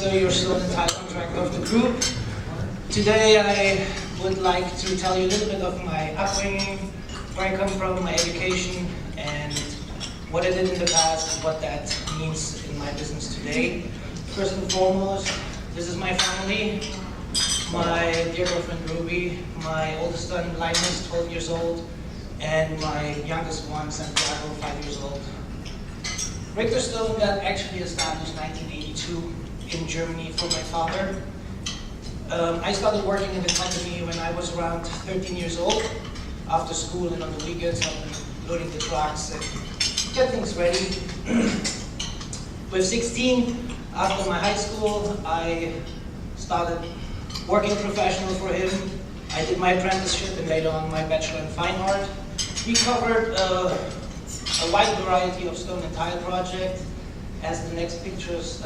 Richter, your stone and tile contractor of the group. Today I would like to tell you a little bit of my upbringing, where I come from, my education, and what I did in the past and what that means in my business today. First and foremost, this is my family. My dear girlfriend Ruby, my oldest son Linus, 12 years old, and my youngest one, Santiago, 5 years old. Richter Stone got actually established in 1982 in Germany for my father. I started working in the company when I was around 13 years old. After school and on the weekends, I've been loading the trucks and get things ready. With 16, after my high school, I started working professional for him. I did my apprenticeship and later on my bachelor in fine art. We covered a wide variety of stone and tile projects, as the next pictures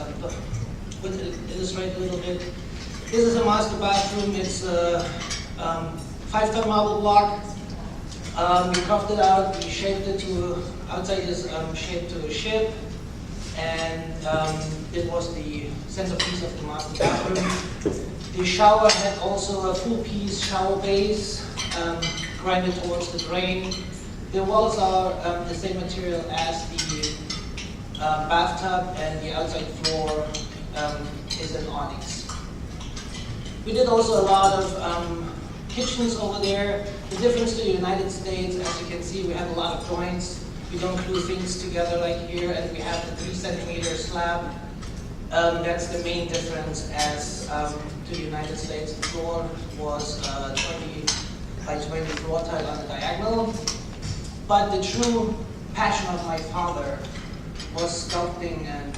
would illustrate a little bit. This is a master bathroom. It's a 5-ton marble block. We carved it out, we shaped it to, outside is shaped to a ship, and it was the centerpiece of the master bathroom. The shower had also a full piece shower base, grinded towards the drain. The walls are the same material as the bathtub, and the outside floor is an onyx. We did also a lot of kitchens over there. The difference to the United States, as you can see, we have a lot of joints. We don't glue things together like here, and we have the 3-centimeter slab. That's the main difference as to the United States. The floor was 20 by 20 floor tile on the diagonal. But the true passion of my father was sculpting and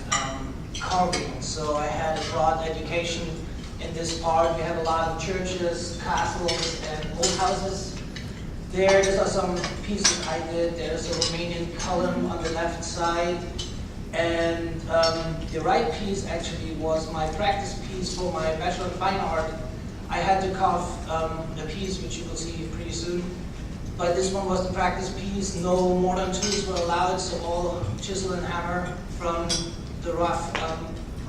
carving. So I had a broad education in this part. We have a lot of churches, castles, and old houses. These are some pieces I did. There's a Romanian column on the left side. And the right piece actually was my practice piece for my Bachelor of Fine Art. I had to carve a piece which you will see pretty soon. But this one was the practice piece. No modern tools were allowed, so all chisel and hammer from the rough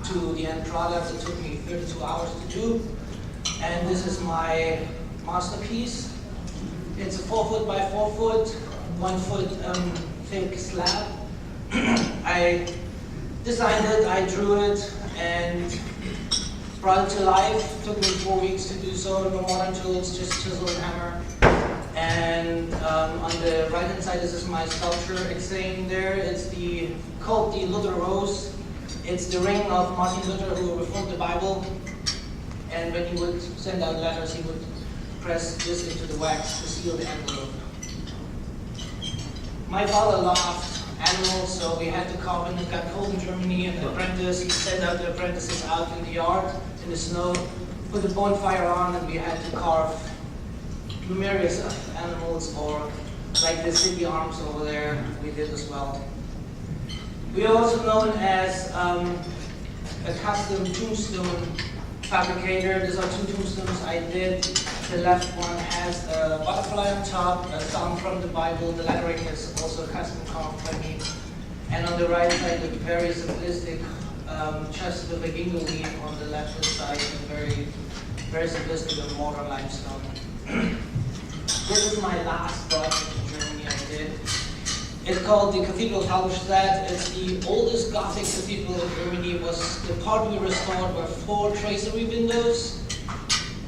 to the end product. It took me 32 hours to do. And this is my masterpiece. It's a 4 foot by 4 foot, 1 foot thick slab. I designed it, I drew it, and brought it to life. It took me 4 weeks to do so. No modern tools, just chisel and hammer. And on the right hand side, this is my sculpture. It's saying there, it's called the Luther Rose. It's the ring of Martin Luther, who reformed the Bible. And when he would send out letters, he would press this into the wax to seal the envelope. My father loved animals, so we had to carve in. It got cold in Germany, and the apprentice, he sent out the apprentices out in the yard, in the snow, put the bonfire on, and we had to carve numerous animals, or like the city arms over there, we did as well. We are also known as a custom tombstone fabricator. These are 2 tombstones I did. The left one has a butterfly on top, a psalm from the Bible. The lettering is also custom carved by me. And on the right side, a very simplistic chest with a gingle leaf on the left side, and very simplistic and mortar limestone. This is my last project in Germany I did. It's called the Cathedral Halberstadt. It's the oldest Gothic cathedral in Germany. It was the part we restored were 4 tracery windows,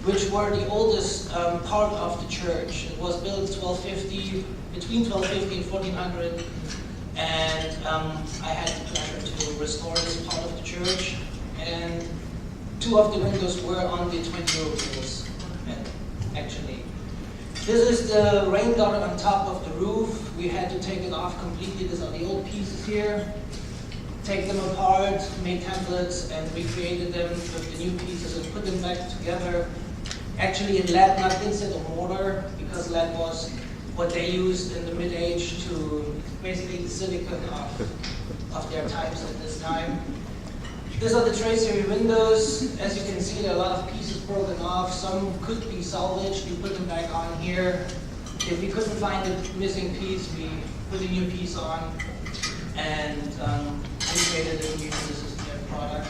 which were the oldest part of the church. It was built between 1250 and 1400, and I had the pleasure to restore this part of the church. And 2 of the windows were on the 20-euro bills, actually. This is the rain gutter on top of the roof. We had to take it off completely. These are the old pieces here. Take them apart, made templates, and recreated them with the new pieces and put them back together. Actually in lead, not instead of mortar, because lead was what they used in the mid-age to basically the silicon of their types at this time. These are the tracery windows. As you can see, there are a lot of pieces broken off. Some could be salvaged. We put them back on here. If we couldn't find the missing piece, we put a new piece on and recreated it. This is the end product.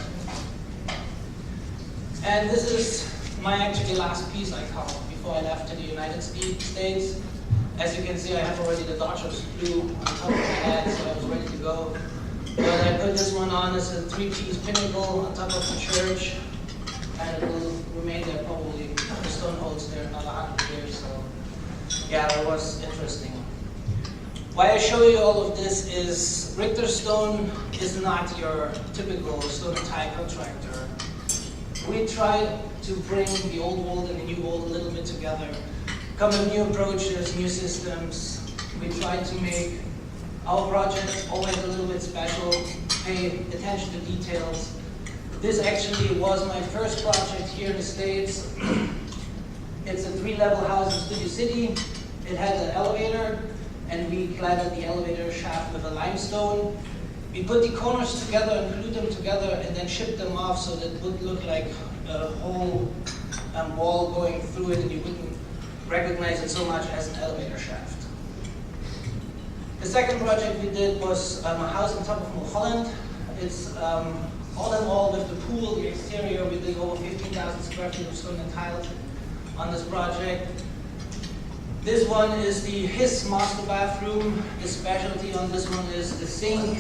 And this is my actually last piece I caught before I left to the United States. As you can see, I have already the Dodgers blue on top of my head, so I was ready to go. But I put this one on as a 3-piece pinnacle on top of the church, and it will remain there probably. The stone holds there another 100 years, so yeah, that was interesting. Why I show you all of this is Richter Stone is not your typical stone and tile contractor. We try to bring the old world and the new world a little bit together. Come with new approaches, new systems. We try to make our projects always a little bit special, pay attention to details. This actually was my first project here in the States. It's a 3-level house in Studio City. It had an elevator, and we cladded the elevator shaft with a limestone. We put the corners together and glued them together and then shipped them off so that it would look like a whole wall going through it, and you wouldn't recognize it so much as an elevator shaft. The second project we did was a house on top of Mulholland. It's all in all with the pool, the exterior. We did over 15,000 square feet of stone and tiles on this project. This one is his master bathroom. The specialty on this one is the sink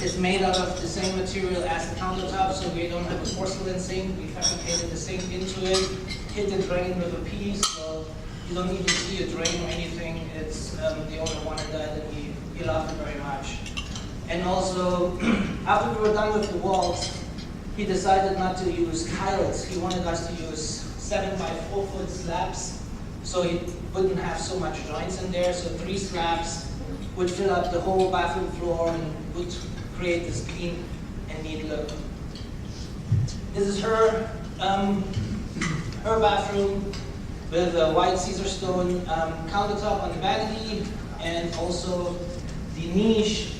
is made out of the same material as the countertop, so we don't have a porcelain sink. We fabricated the sink into it, hit the drain with a piece, so you don't even see a drain or anything. It's the owner wanted that, and he loved it very much. And also, after we were done with the walls, he decided not to use tiles. He wanted us to use 7 by 4 foot slabs, so he wouldn't have so much joints in there. So 3 slabs would fill up the whole bathroom floor and would create this clean and neat look. This is her bathroom with a white Caesar stone countertop on the vanity, and also the niche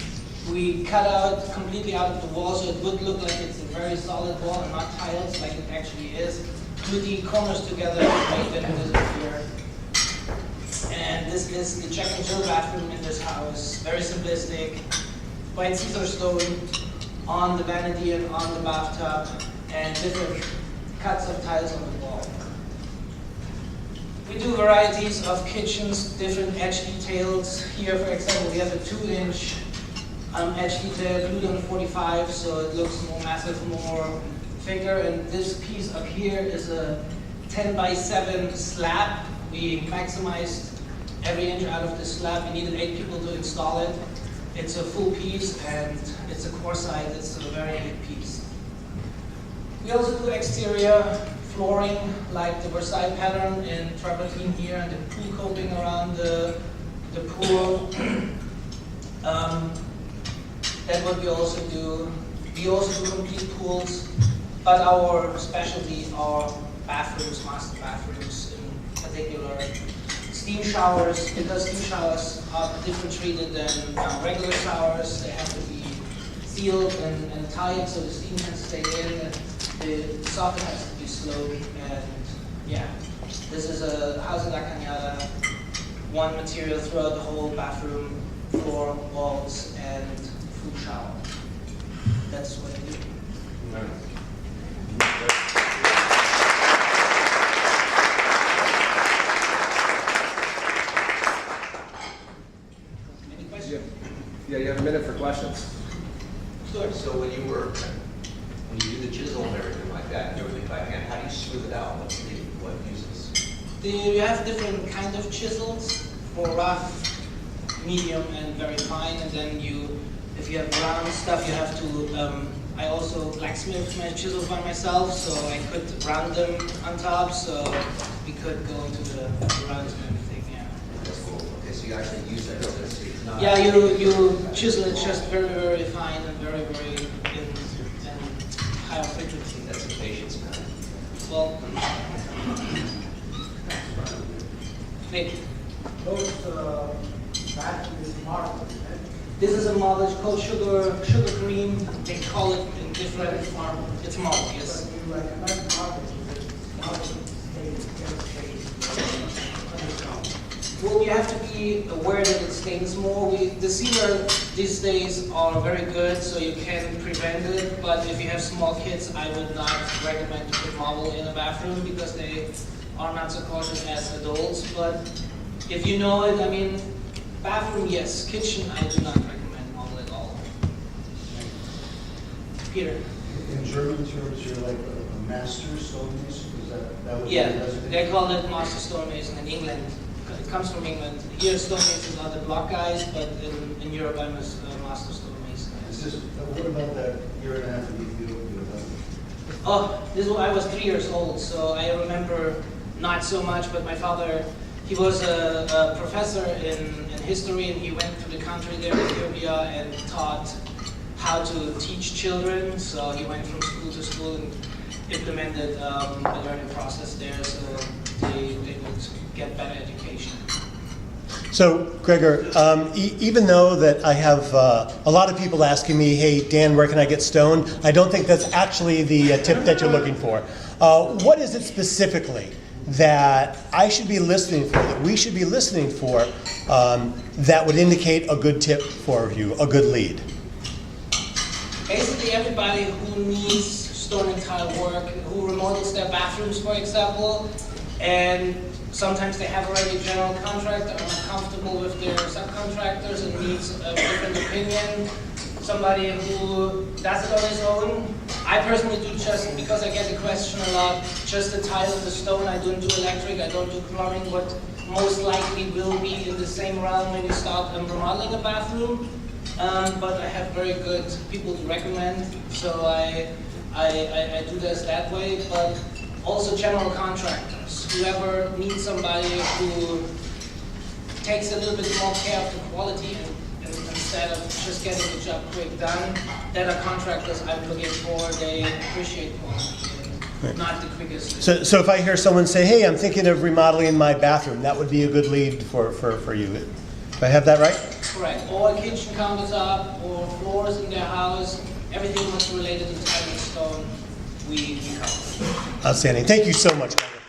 we cut out completely out of the wall, so it would look like it's a very solid wall and not tiles like it actually is. Put the corners together and make them disappear. And this is the check and chill bathroom in this house. Very simplistic. White Caesar stone on the vanity and on the bathtub, and different cuts of tiles on the wall. We do varieties of kitchens, different edge details. Here, for example, we have a 2-inch edge detail glued on the 45, so it looks more massive, more thicker. And this piece up here is a 10 by 7 slab. We maximized every inch out of this slab. We needed 8 people to install it. It's a full piece, and it's a core side. It's a very big piece. We also do exterior flooring, like the Versailles pattern in travertine here, and the pool coping around the pool. That's what we also do. We also do complete pools, but our specialty are bathrooms, master bathrooms in particular. Steam showers, because steam showers are different treated than regular showers. They have to be sealed and tight so the steam can stay in, and the soffit has to be sloped. And yeah, this is a house in La Cañada, one material throughout the whole bathroom, floor, walls, and full shower. That's what I do. Any questions? Yeah, you have a minute for questions. Sure. So when you do the chisel and everything like that, and everything by hand, how do you smooth it out? What uses? You have different kind of chisels for rough, medium, and very fine. And then if you have round stuff, you have to. I also blacksmith my chisels by myself, so I could round them on top, so we could go to the rounds and everything. Yeah. That's cool. Okay, so you actually use that so it's not. Yeah, you chisel it just very, very fine and very, very in higher frequency. That's the patience, man. Well, Nick. This is a malt. It's called sugar cream. They call it in different. It's malt, yes. Well, you have to be aware that it stains more. The sealer these days are very good, so you can prevent it. But if you have small kids, I would not recommend to put marble in a bathroom because they are not so cautious as adults. But if you know it, I mean, bathroom, yes. Kitchen, I do not recommend marble at all. Peter. In German terms, you're like a master stonemason? Is that would be Yeah, the designation? they call it master stonemason in England. It comes from England. Here, stonemasons are the block guys, but in Europe, I'm a master stonemason. Is this, what about that year and a half in Ethiopia? Oh, I was 3 years old, so I remember not so much, but my father, he was a professor in history, and he went to the country there in Ethiopia and taught how to teach children. So he went from school to school and implemented a learning process there, so they would get better education. So, Gregor, even though that I have a lot of people asking me, hey, Dan, where can I get stoned? I don't think that's actually the tip that you're looking for. What is it specifically that I should be listening for, that we should be listening for, that would indicate a good tip for you, a good lead? Basically, everybody who needs stone and tile work, who remodels their bathrooms, for example, and sometimes they have already a general contractor, are not comfortable with their subcontractors and needs a different opinion. Somebody who does it on his own. I personally do just, because I get the question a lot, just the tile and the stone. I don't do electric, I don't do plumbing, what most likely will be in the same realm when you start remodeling a bathroom. But I have very good people to recommend, so I do this that way. But also general contractors, whoever needs somebody who takes a little bit more care of the quality and instead of just getting the job quick done, that are contractors I'm looking for. They appreciate quality and not the quickest. So if I hear someone say, hey, I'm thinking of remodeling my bathroom, that would be a good lead for you. Do I have that right? Correct. Or kitchen countertop, or floors in their house, everything what's related to tile and stone, we cover. Outstanding. Thank you so much, Gregor.